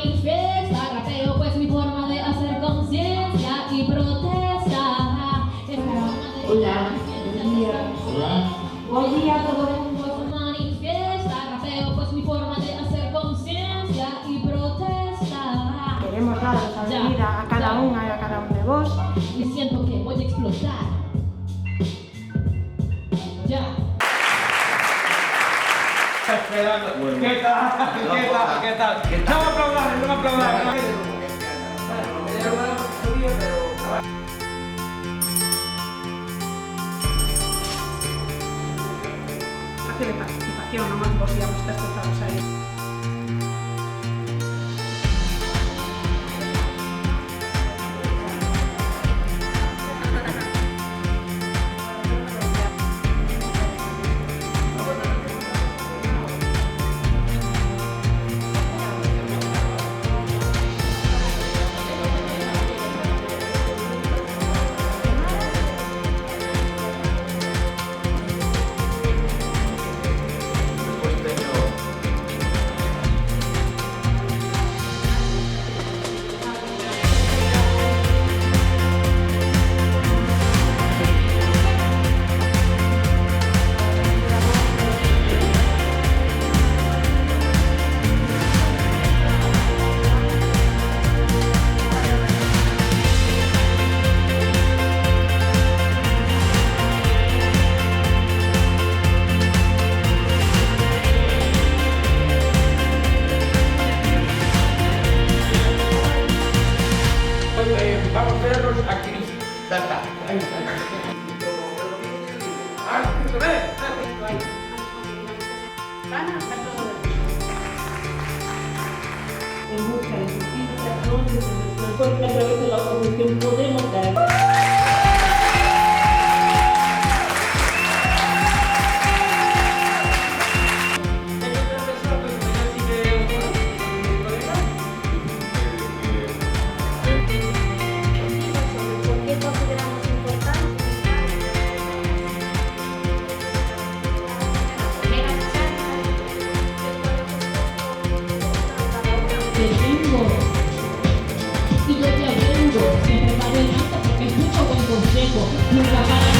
manifiesta, rapeo pues mi forma de hacer conciencia y protesta. Hola, buen día. Hola. Buen día a todo el mundo. Pues manifiesta, rapeo pues mi forma de hacer conciencia y protesta. Queremos daros la bienvenida a cada una y a cada uno de vos. Y siento que voy a explotar. Ya. Esperando. ¿Qué tal? ¿Qué tal? No me aplaudan, no me aplaudan. Espacio de participación, no más podíamos estar sentados ahí. Vamos a ver los activistas. Ya está. Ahí está. En busca de justicia, donde se nos encuentra a través de la corrupción podemos caer. Te tengo y yo te avengo, siempre para adelante porque escucho buen consejo, nunca para